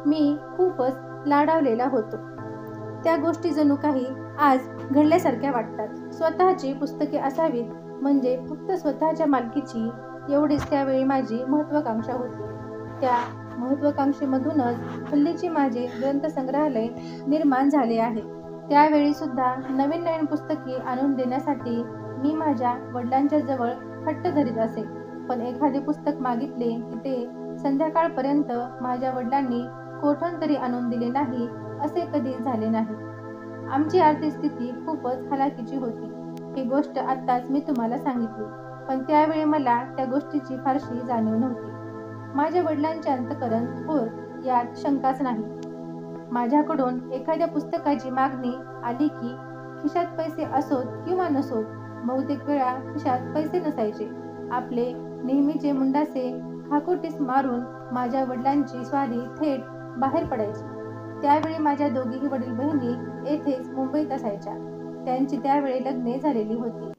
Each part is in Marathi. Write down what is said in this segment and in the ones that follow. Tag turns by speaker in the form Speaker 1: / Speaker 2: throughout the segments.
Speaker 1: मी खूपच लाडावलेला होतो. त्या गोष्टी जणू काही आज घडल्यासारख्या वाटतात. स्वतःची पुस्तके असावीत म्हणजे फक्त स्वतःच्या मालकीची, एवढीच त्यावेळी माझी महत्त्वाकांक्षा होती. त्या महत्त्वाकांक्षेमधूनच हल्लीचे माझे ग्रंथसंग्रहालय निर्माण झाले आहे. त्यावेळी सुद्धा नवीन नवीन पुस्तके आणून देण्यासाठी मी माझ्या वडिलांच्या जवळ हट्ट धरीत असे. पण एखादे पुस्तक मागितले की ते संध्याकाळपर्यंत माझ्या वडिलांनी कोठून तरी आणून दिले नाही असे कधीच झाले नाही. आमची आर्थिक स्थिती खूपच हलाखीची होती. ही गोष्ट आत्ताच मी तुम्हाला सांगितली, पण त्यावेळी मला त्या गोष्टीची फारशी जाणीव नव्हती. माझ्या वडिलांचे अंतःकरण थोर यात शंकाच नाही. माझ्याकडून एखाद्या पुस्तकाची मागणी आली की खिशात पैसे असोत किंवा नसोत, बहुतेक वेळा खिशात पैसे नसायचे. आपले नेहमीचे मुंडासे खाकोटीस मारून माझ्या वडिलांची स्वारी थेट बाहेर पडायची. त्यावेळी माझ्या दोघीही वडील बहिणी येथेच मुंबईत असायच्या. त्यांची त्यावेळी लग्ने झालेली होती.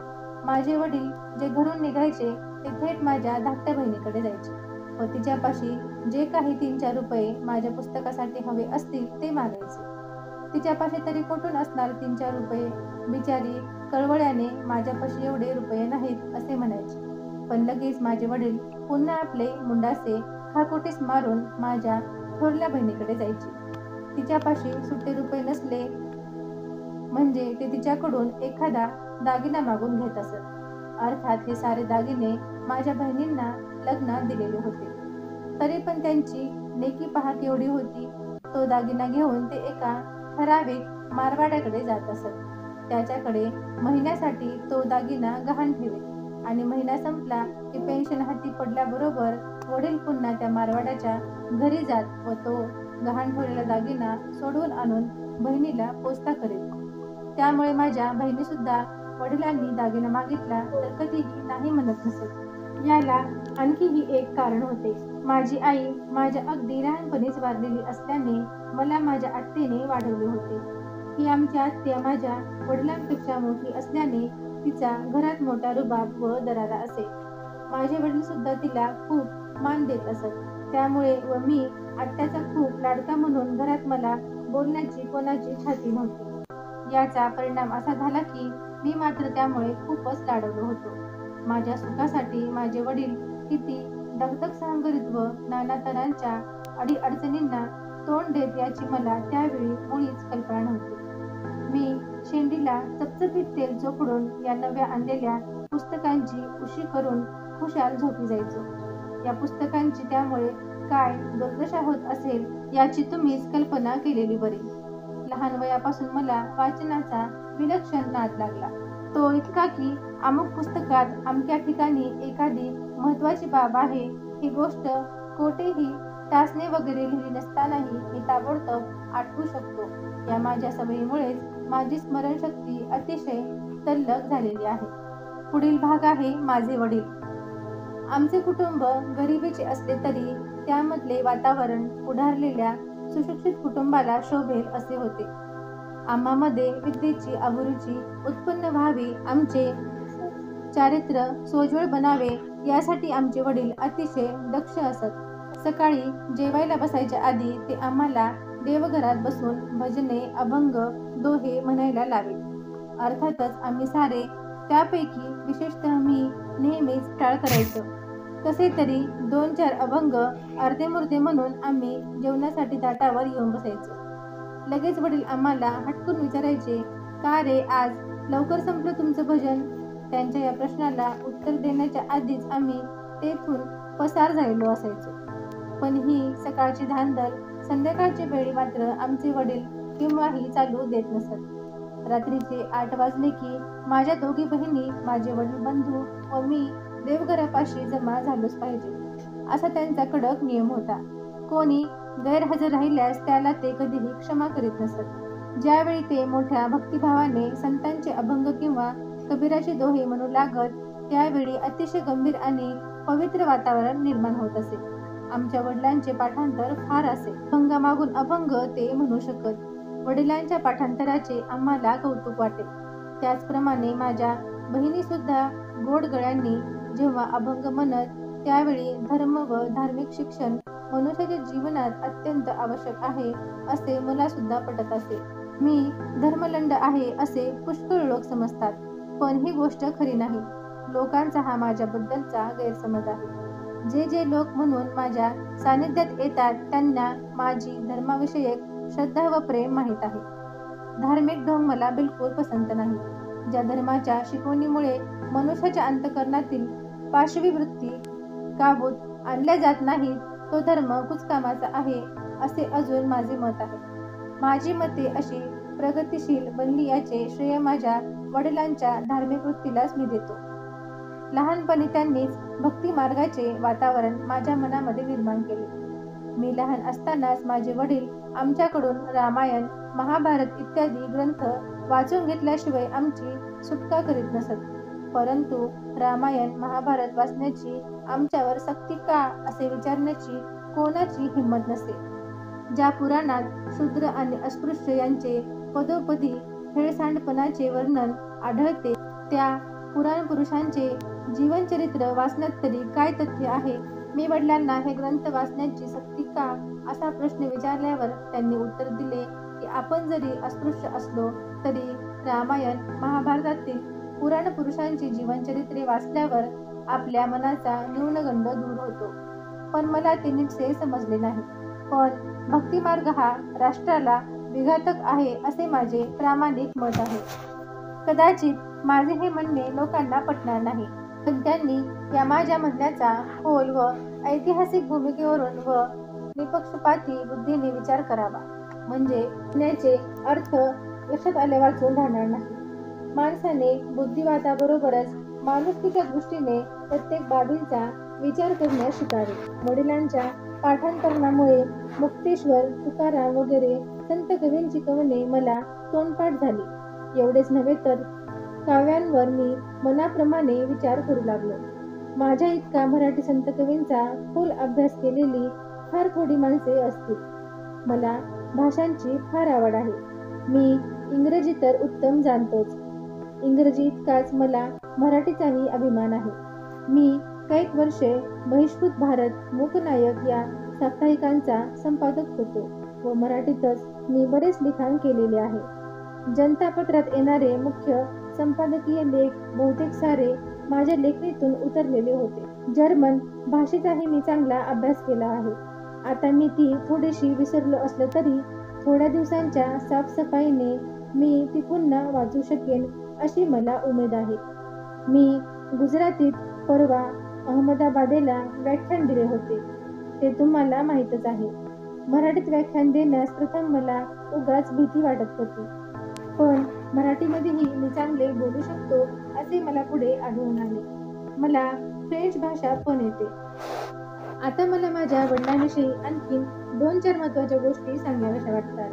Speaker 1: माझे वडील जे घरून निघायचे ते थेट माझ्या धाकट्या बहिणीकडे जायचे व तिच्यापाशी जे काही 3-4 रुपये माझ्या पुस्तकासाठी हवे असतील ते मागायचे. तिच्यापाशी तरी कुठून असणार 3-4 रुपये? बिचारी कळवळ्याने माझ्यापाशी एवढे रुपये नाहीत असे म्हणायचे. पण लगेच माझे वडील पुन्हा आपले मुंडासे खाकोटीस मारून माझ्या थोरल्या बहिणीकडे जायचे. तिच्यापाशी सुट्टे रुपये नसले म्हणजे ते तिच्याकडून एखादा दागिना मागून घेत असत. अर्थात हे सारे दागिने माझ्या बहिणींना लग्नात दिलेले होते. तरी पण त्यांची नेकी पहा केवढी होती. तो दागिना घेऊन ते एका ठराविक मारवाड्याकडे जात असत. त्याच्याकडे महिन्यासाठी तो दागिना गहाण ठेवीत आणि महिना संपला की पेन्शन हाती पडल्याबरोबर वडील पुन्हा त्या मारवाड्याच्या घरी जात व तो गहाण ठेवलेला दागिना सोडवून आणून बहिणीला पोचता करीत. त्यामुळे माझ्या बहिणीसुद्धा वडिलांनी दागिना मागितला तर कधीही नाही म्हणत नसत. याला आणखीही एक कारण होते. माझी आई माझ्या अगदी लहानपणीच वारलेली असल्याने मला माझ्या आत्याने वाढवले होते. ही आमची आत्या माझ्या वडिलांपेक्षा मोठी असल्याने तिचा घरात मोठा रुबाब व दरारा असे. माझे वडील सुद्धा तिला खूप मान देत असत. त्यामुळे व मी आत्याचा खूप लाडका म्हणून घरात मला बोलण्याची कोणाची छाती नव्हती. याचा परिणाम असा झाला की मी मात्र त्यामुळे खूपच लाडवलो होतो. माझ्या सुखासाठी माझे वडील किती दगदग सहन करीत व नाना तऱ्हांच्या अडीअडचणींना तोंड देत याची मला त्यावेळी मुळीच कल्पना नव्हती. मी शेंडीला चपचपीत तेल चोपडून या नव्या आणलेल्या पुस्तकांची उशी करून खुशाल झोपी जायचो. या पुस्तकांची त्यामुळे काय दुर्दशा होत असेल याची तुम्हीच कल्पना केलेली बरी. लहान वयापासून मला वाचनाचा विलक्षण नाद लागला. तो इतका की अमुक पुस्तकात अमक्या ठिकाणी एखादी महत्त्वाची बाब आहे ही गोष्ट कोठेही टाचणी वगैरे लिहिली नसतानाही मी ताबडतोब आठवू शकतो. या माझ्या सवयीमुळेच माझी स्मरणशक्ती अतिशय तल्लख झालेली आहे. पुढील भाग आहे माझे वडील. आमचे कुटुंब गरिबीचे असले तरी त्यामधले वातावरण उडारलेल्या सुशिक्षित कुटुंबाला शोभेल असे होते. आम्हामध्ये विद्येची अभिरुची उत्पन्न व्हावी, आमचे चारित्र्य सोज्वळ बनावे यासाठी आमचे वडील अतिशय दक्ष असत. सकाळी जेवायला बसायच्या आधी ते आम्हाला देवघरात बसून भजने, अभंग, दोहे म्हणायला लावीत. अर्थातच आम्ही सारे, त्यापैकी विशेषतः मी, नेहमीच टाळ करायचो. कसे तरी 2-4 अभंग अर्धेमुर्धे म्हणून आम्ही जेवणासाठी ताटावर येऊन बसायचो. लगेच वडील आम्हाला हटकून विचारायचे, का रे आज लवकर संपलं तुमचं भजन? त्यांच्या या प्रश्नाला उत्तर देण्याच्या आधीच आम्ही तेथून पसार झालेलो असायचो. पण ही सकाळची धांदल संध्याकाळच्या वेळी मात्र आमचे वडील केव्हाही चालू देत नसत. रात्रीचे 8 वाजले की माझ्या दोघी बहिणी, माझे वडील बंधू व मी देवघरापाशी जमा झालोच पाहिजे असा त्यांचा कडक नियम होता. कोणी गैरहजर राहिल्यास त्याला ते कधीही क्षमा करीत नसत. ज्यावेळी ते मोठ्या भक्तिभावाने संतांचे अभंग किंवा कबीराचे दोहे म्हणू लागत त्यावेळी अतिशय गंभीर आणि पवित्र वातावरण निर्माण होत असे. आमच्या वडिलांचे पाठांतर फार असे. अभंगामागून अभंग ते म्हणू शकत. वडिलांच्या पाठांतराचे आम्हाला कौतुक वाटे. त्याचप्रमाणे माझ्या बहिणीसुद्धा गोड गळ्यांनी जेव्हा अभंग म्हणत त्यावेळी धर्म व धार्मिक शिक्षण मनुष्याच्या जीवनात अत्यंत आवश्यक आहे असे मला सुद्धा पटत असे. मी धर्मलंड आहे असे पुष्कळ लोक समजतात, पण ही गोष्ट खरी नाही. लोकांचा हा माझ्याबद्दलचा गैरसमज आहे. जे जे लोक म्हणून माझ्या सानिध्यात येतात त्यांना माझी धर्माविषयक श्रद्धा व प्रेम माहीत आहे. धार्मिक ढोंग मला बिलकुल पसंत नाही. ज्या धर्माच्या शिकवणीमुळे मनुष्याच्या अंतःकरणातील पाशवी वृत्ती काबूत आणल्या जात नाहीत, तो धर्म कुचकामाचा आहे असे अजून माझे मत आहे. माझी मते अशी प्रगतिशील बनली याचे श्रेय माझ्या वडिलांच्या धार्मिक वृत्तीलाच मी देतो. लहानपणी त्यांनीच भक्ती मार्गाचे वातावरण माझ्या मनामध्ये निर्माण केले. मी लहान असतानाच माझे वडील आमच्याकडून रामायण, महाभारत इत्यादी ग्रंथ वाचून घेतल्याशिवाय आमची सुटका करीत नसत. परंतु रामायण, महाभारत वाचण्याची आमच्यावर सक्ती का असे विचारण्याची कोणाची हिंमत नसे. ज्या पुराणात शूद्र आणि अस्पृश्य यांचे पदोपदी हेळसांडपणाचे वर्णन आढळते, त्या पुराण पुरुषांचे जीवनचरित्र वाचण्यात तरी काय तथ्य आहे? मी वडिलांना हे ग्रंथ वाचण्याची सक्ती का असा प्रश्न विचारल्यावर त्यांनी उत्तर दिले की आपण जरी अस्पृश्य असलो तरी रामायण, महाभारतातील पुराण पुरुषांची जीवनचरित्रे वाचल्यावर आपल्या मनाचा न्यूनगंड दूर होतो. पण मला ते नीटसे समजले नाही. पण भक्तिमार्ग हा राष्ट्राला विघातक आहे असे माझे प्रामाणिक मत आहे. कदाचित माझे हे म्हणणे लोकांना पटणार नाही, पण त्यांनी या माझ्या म्हणण्याचा खोल व ऐतिहासिक भूमिकेवरून व निपक्षपाती बुद्धीने विचार करावा. म्हणजे म्हणण्याचे अर्थ लक्षात आले वाचून राहणार नाही. माणसाने बुद्धिवादाबरोबरच माणुसकीच्या दृष्टीने प्रत्येक बाबींचा विचार करण्यास शिकावे. वडिलांच्या पाठांतरणामुळे मुक्तेश्वर, तुकाराम वगैरे संत कवींची कवने मला तोंडपाठ झाली. एवढेच नव्हे तर काव्यांवर मी मनाप्रमाणे विचार करू लागलो. माझ्या इतका मराठी संत कवींचा खोल अभ्यास केलेली फार थोडी माणसे असतील. मला भाषांची फार आवड आहे. मी इंग्रजी तर उत्तम जाणतोच. इंग्रजी इतकाच मला मराठीचाही अभिमान आहे. मी कैक वर्षे बहिष्कृत भारत, मूकनायक या साप्ताहिकांचा संपादक होतो व मराठीतच मी बरेच लिखाण केलेले आहे. जनता पत्रात येणारे मुख्य संपादकीय लेख बहुतेक सारे माझ्या लेखणीतून उतरलेले होते. जर्मन भाषेचाही मी चांगला अभ्यास केला आहे. आता मी ती थोडीशी विसरलो असलं तरी थोड्या दिवसांच्या साफसफाईने मी ती पुन्हा वाचू शकेन अशी मला उमेद आहे. मी गुजरातीत परवा अहमदाबादेला व्याख्यान दिले होते. ते तुम्हाला माहीतच आहे. मराठीत व्याख्यान देण्यास प्रथम मला उगाच भीती वाटत होती, पण मराठीमध्येही मी चांगले बोलू शकतो असे मला पुढे आढळून आले. मला फ्रेंच भाषा पण येते. आता मला माझ्या वडिलांविषयी आणखीन 2-4 महत्त्वाच्या गोष्टी सांगाव्याशा वाटतात.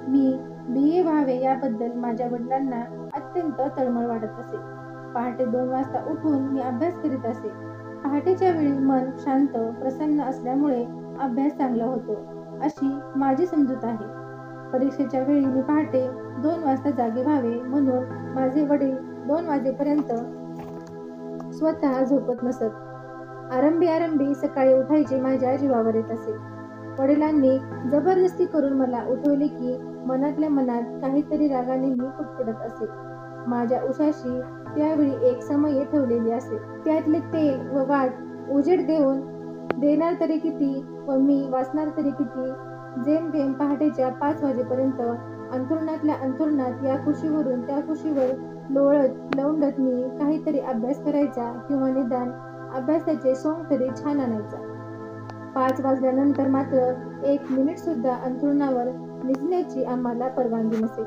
Speaker 1: मी BA व्हावे याबद्दल माझ्या वडिलांना अत्यंत तळमळ वाटत असे. पहाटे 2 वाजता उठून मी अभ्यास करीत असे. पहाटेच्या वेळी मन शांत, प्रसन्न असल्यामुळे अभ्यास चांगला होतो अशी माझी समजूत आहे. परीक्षेच्या वेळी मी पहाटे 2 वाजता जागे व्हावे म्हणून माझे वडील 2 वाजेपर्यंत स्वतः झोपत नसत. आरंभी सकाळी उठायचे माझ्या जीवावर येत असे. वडिलांनी जबरदस्ती करून मला उठवले की मनातल्या मनात काहीतरी रागाने मी पुटपुटत असे. माझ्या उशाशी त्यावेळी एक समये ठेवलेली असे. त्यातले तेल व वाट उजेड देणार तरी किती व मी वाचणार तरी किती. जेमतेम पहाटेच्या 5 वाजेपर्यंत अंथरुणातल्या अंथरुणात या कुशीवरून त्या कुशीवर लोळत लवंडत मी काहीतरी अभ्यास करायचा किंवा निदान अभ्यासाचे सोंग तरी छान आणायचा. 5 वाजल्यानंतर मात्र 1 मिनिट सुद्धा अंथरुणावर निजण्याची आम्हाला परवानगी नसे.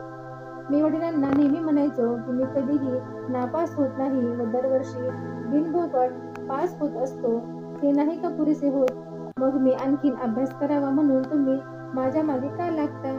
Speaker 1: मी वडिलांना नेहमी म्हणायचो की मी कधीही नापास होत नाही व दरवर्षी बिनभोगट पास होत असतो. हे नाही का पुरेसे होत, मग मी आणखीन अभ्यास करावा म्हणून तुम्ही माझ्या मागे का लागता?